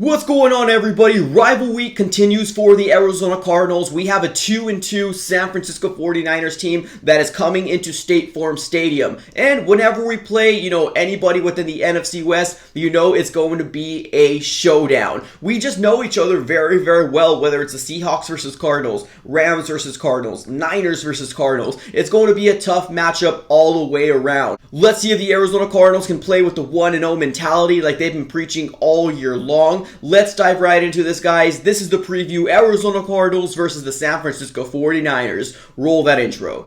What's going on, everybody? Rival week continues for the Arizona Cardinals. We have a 2-2 San Francisco 49ers team that is coming into State Farm Stadium. And whenever we play, anybody within the NFC West, it's going to be a showdown. We just know each other very, very well, whether it's the Seahawks versus Cardinals, Rams versus Cardinals, Niners versus Cardinals. It's going to be a tough matchup all the way around. Let's see if the Arizona Cardinals can play with the 1-0 mentality like they've been preaching all year long. Let's dive right into this, guys. This is the preview: Arizona Cardinals versus the San Francisco 49ers. Roll that intro.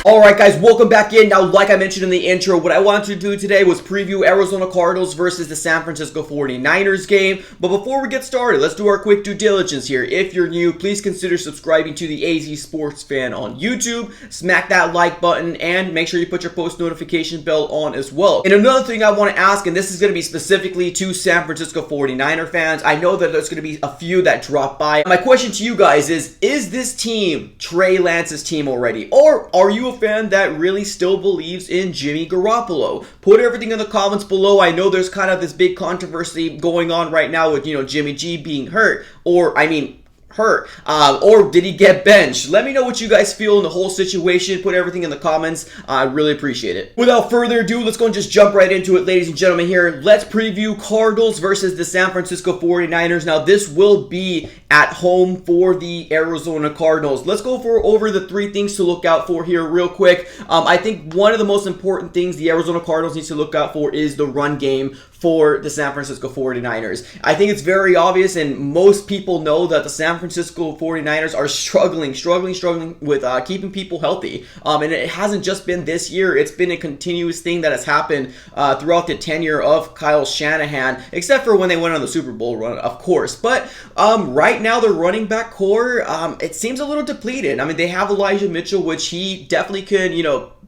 Alright, guys, welcome back in. Now, like I mentioned in the intro, what I wanted to do today was preview Arizona Cardinals versus the San Francisco 49ers game. But before we get started, let's do our quick due diligence here. If you're new, please consider subscribing to the AZ Sports Fan on YouTube. Smack that like button and make sure you put your post notification bell on as well. And another thing I want to ask, and this is going to be specifically to San Francisco 49er fans. I know that there's going to be a few that drop by. My question to you guys is this team Trey Lance's team already? Or are you a fan that really still believes in Jimmy Garoppolo? Put everything in the comments below. I know there's kind of this big controversy going on right now with, Jimmy G being hurt, or did he get benched? Let me know what you guys feel in the whole situation. Put everything in the comments. I really appreciate it. Without further ado, let's go and just jump right into it, ladies and gentlemen. Here, let's preview Cardinals versus the San Francisco 49ers. Now, this will be at home for the Arizona Cardinals. Let's go over the three things to look out for here real quick. I think one of the most important things the Arizona Cardinals need to look out for is the run game for the San Francisco 49ers. I think it's very obvious, and most people know that the San Francisco 49ers are struggling with keeping people healthy. And it hasn't just been this year. It's been a continuous thing that has happened throughout the tenure of Kyle Shanahan, except for when they went on the Super Bowl run, of course. But right now, the running back core, it seems a little depleted. I mean, they have Elijah Mitchell, which he definitely could,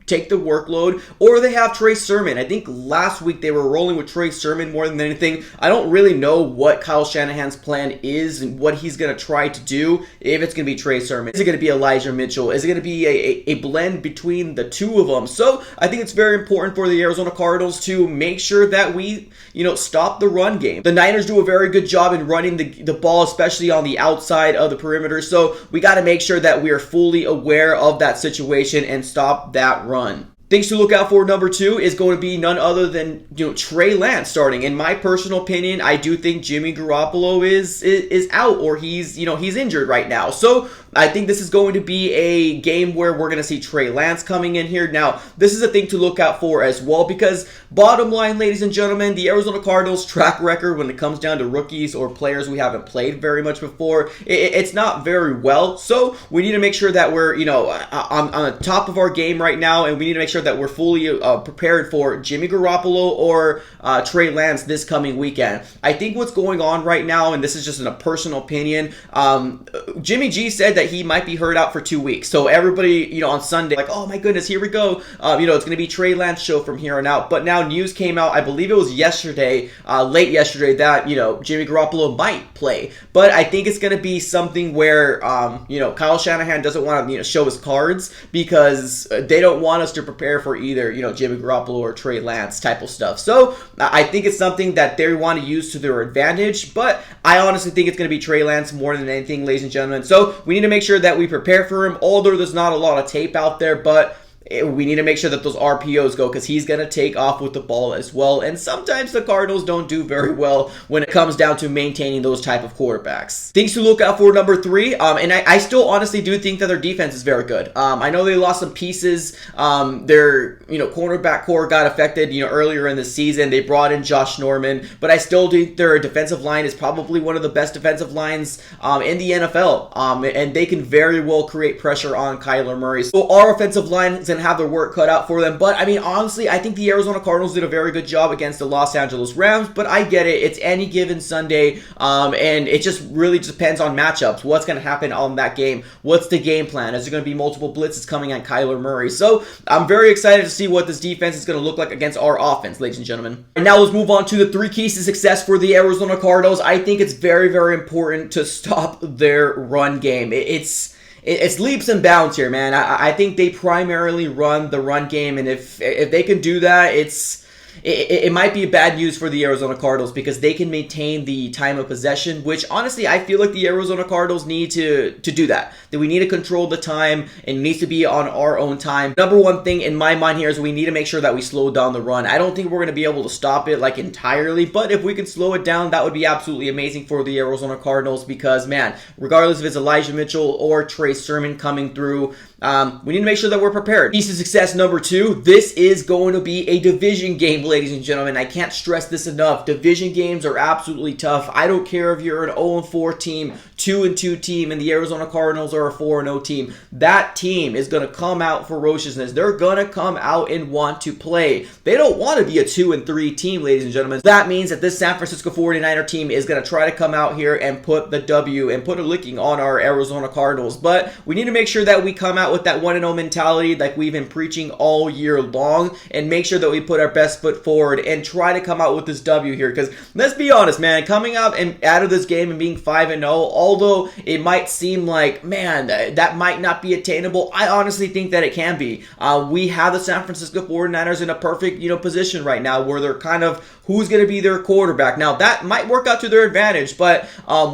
take the workload, or they have Trey Sermon. I think last week they were rolling with Trey Sermon more than anything. I don't really know what Kyle Shanahan's plan is and what he's going to try to do. If it's going to be Trey Sermon, is it going to be Elijah Mitchell? Is it going to be a blend between the two of them? So I think it's very important for the Arizona Cardinals to make sure that we, stop the run game. The Niners do a very good job in running the ball, especially on the outside of the perimeter. So we got to make sure that we are fully aware of that situation and stop that run. Things to look out for, number two, is going to be none other than Trey Lance starting. In my personal opinion, I do think Jimmy Garoppolo is out, or he's injured right now. So I think this is going to be a game where we're going to see Trey Lance coming in here. Now, this is a thing to look out for as well, because bottom line, ladies and gentlemen, the Arizona Cardinals track record when it comes down to rookies or players we haven't played very much before, it's not very well. So we need to make sure that we're on the top of our game right now, and we need to make sure that we're fully prepared for Jimmy Garoppolo or Trey Lance this coming weekend. I think what's going on right now, and this is just in a personal opinion, Jimmy G said that he might be hurt out for 2 weeks. So everybody, on Sunday, like, oh my goodness, here we go. It's going to be Trey Lance show from here on out. But now news came out, I believe it was yesterday, late yesterday, that, Jimmy Garoppolo might play. But I think it's going to be something where, Kyle Shanahan doesn't want to, show his cards, because they don't want us to prepare for either, Jimmy Garoppolo or Trey Lance type of stuff. So I think it's something that they want to use to their advantage. But I honestly think it's going to be Trey Lance more than anything, ladies and gentlemen. So we need to make sure that we prepare for him, although there's not a lot of tape out there, but we need to make sure that those RPOs go, because he's going to take off with the ball as well. And sometimes the Cardinals don't do very well when it comes down to maintaining those type of quarterbacks. Things to look out for, number three, and I still honestly do think that their defense is very good. I know they lost some pieces. Their cornerback core got affected earlier in the season. They brought in Josh Norman, but I still think their defensive line is probably one of the best defensive lines in the NFL, and they can very well create pressure on Kyler Murray. So our offensive line is going to going to have their work cut out for them. But, I mean, honestly, I think the Arizona Cardinals did a very good job against the Los Angeles Rams, but I get it. It's any given Sunday, and it just really depends on matchups. What's going to happen on that game? What's the game plan? Is there going to be multiple blitzes coming on Kyler Murray? So, I'm very excited to see what this defense is going to look like against our offense, ladies and gentlemen. And now let's move on to the 3 keys to success for the Arizona Cardinals. I think it's very, very important to stop their run game. It's leaps and bounds here, man. I think they primarily run the run game, and if they can do that, it might be bad news for the Arizona Cardinals because they can maintain the time of possession, which honestly I feel like the Arizona Cardinals need to do that. That we need to control the time and it needs to be on our own time. Number one thing in my mind here is we need to make sure that we slow down the run. I don't think we're going to be able to stop it like entirely, but if we can slow it down, that would be absolutely amazing for the Arizona Cardinals because, man, regardless if it's Elijah Mitchell or Trey Sermon coming through, we need to make sure that we're prepared. Piece of success number 2, this is going to be a division game, ladies and gentlemen. I can't stress this enough. Division games are absolutely tough. I don't care if you're an 0-4 team, 2-2 team, and the Arizona Cardinals are a 4-0 team. That team is going to come out ferociousness. They're going to come out and want to play. They don't want to be a 2-3 team, ladies and gentlemen. That means that this San Francisco 49er team is going to try to come out here and put the W and put a licking on our Arizona Cardinals. But we need to make sure that we come out with that 1-0 mentality like we've been preaching all year long and make sure that we put our best foot forward and try to come out with this W here because let's be honest, man, coming out and out of this game and being 5-0, although it might seem like, man, that might not be attainable, I honestly think that it can be. We have the San Francisco 49ers in a perfect, position right now where they're kind of who's going to be their quarterback. Now, that might work out to their advantage, but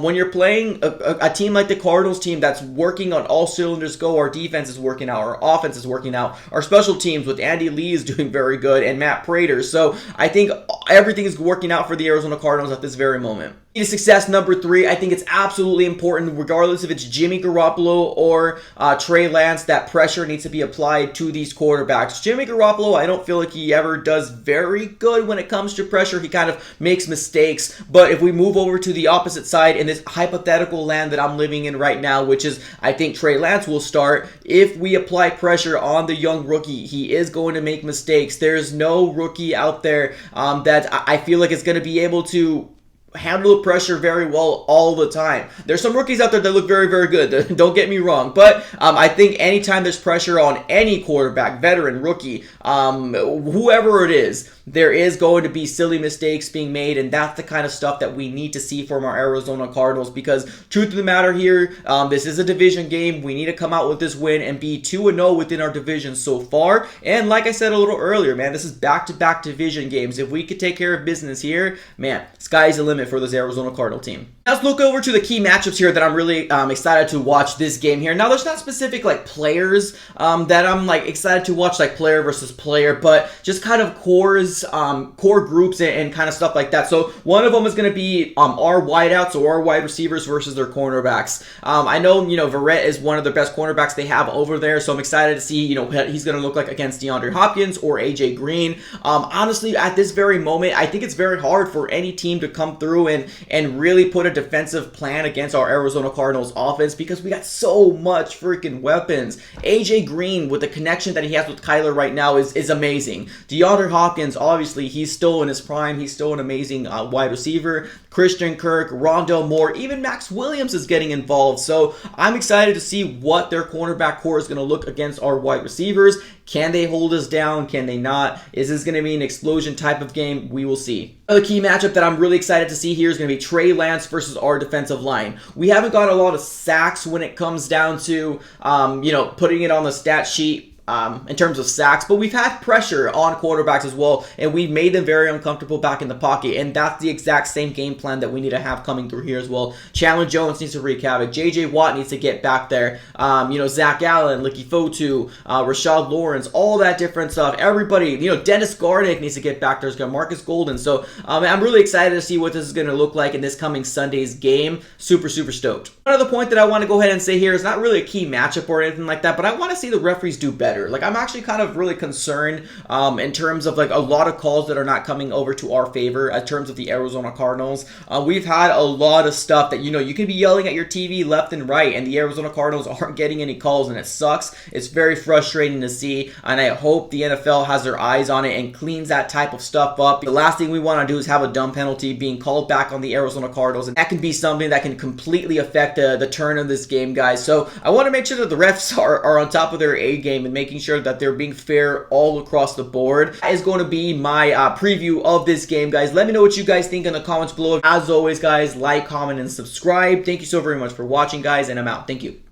when you're playing a team like the Cardinals team that's working on all cylinders go, our defense is working out, our offense is working out, our special teams with Andy Lee is doing very good, and Matt Prater. So I think everything is working out for the Arizona Cardinals at this very moment. Key to success number 3, I think it's absolutely important, regardless if it's Jimmy Garoppolo or Trey Lance, that pressure needs to be applied to these quarterbacks. Jimmy Garoppolo, I don't feel like he ever does very good when it comes to pressure. He kind of makes mistakes. But if we move over to the opposite side in this hypothetical land that I'm living in right now, which is I think Trey Lance will start, if we apply pressure on the young rookie, he is going to make mistakes. There's no rookie out there that I feel like is going to be able to handle the pressure very well all the time. There's some rookies out there that look very, very good. Don't get me wrong. But I think anytime there's pressure on any quarterback, veteran, rookie, whoever it is, there is going to be silly mistakes being made, and that's the kind of stuff that we need to see from our Arizona Cardinals because truth of the matter here, this is a division game. We need to come out with this win and be 2-0 within our division so far. And like I said a little earlier, man, this is back-to-back division games. If we could take care of business here, man, sky's the limit for this Arizona Cardinal team. Now let's look over to the key matchups here that I'm really excited to watch this game here. Now there's not specific players that I'm excited to watch, like player versus player, but just kind of core groups and kind of stuff like that. So one of them is going to be our wideouts or our wide receivers versus their cornerbacks. I know Verrett is one of the best cornerbacks they have over there, so I'm excited to see what he's going to look like against DeAndre Hopkins or AJ Green. Honestly, at this very moment, I think it's very hard for any team to come through and really put a defensive plan against our Arizona Cardinals offense because we got so much freaking weapons. AJ Green, with the connection that he has with Kyler right now, is amazing. DeAndre Hopkins, obviously, he's still in his prime. He's still an amazing wide receiver. Christian Kirk, Rondell Moore, even Max Williams is getting involved. So I'm excited to see what their cornerback core is going to look against our wide receivers. Can they hold us down? Can they not? Is this going to be an explosion type of game? We will see. Another key matchup that I'm really excited to see here is going to be Trey Lance versus our defensive line. We haven't got a lot of sacks when it comes down to, putting it on the stat sheet. In terms of sacks, but we've had pressure on quarterbacks as well, and we've made them very uncomfortable back in the pocket, and that's the exact same game plan that we need to have coming through here as well. Chandler Jones needs to wreak havoc. J.J. Watt needs to get back there. Zach Allen, Licky Fotu, Rashad Lawrence, all that different stuff. Everybody, Dennis Garnick needs to get back there. There's got Marcus Golden. So I'm really excited to see what this is going to look like in this coming Sunday's game. Super, super stoked. One other point that I want to go ahead and say here is not really a key matchup or anything like that, but I want to see the referees do better. better. Like, I'm actually kind of really concerned in terms of like a lot of calls that are not coming over to our favor in terms of the Arizona Cardinals. We've had a lot of stuff that, you can be yelling at your TV left and right, and the Arizona Cardinals aren't getting any calls, and it sucks. It's very frustrating to see, and I hope the NFL has their eyes on it and cleans that type of stuff up. The last thing we want to do is have a dumb penalty being called back on the Arizona Cardinals, and that can be something that can completely affect the turn of this game, guys. So I want to make sure that the refs are on top of their A game and making sure that they're being fair all across the board. That is going to be my preview of this game, guys. Let me know what you guys think in the comments below. As always, guys, like, comment, and subscribe. Thank you so very much for watching, guys, and I'm out. Thank you.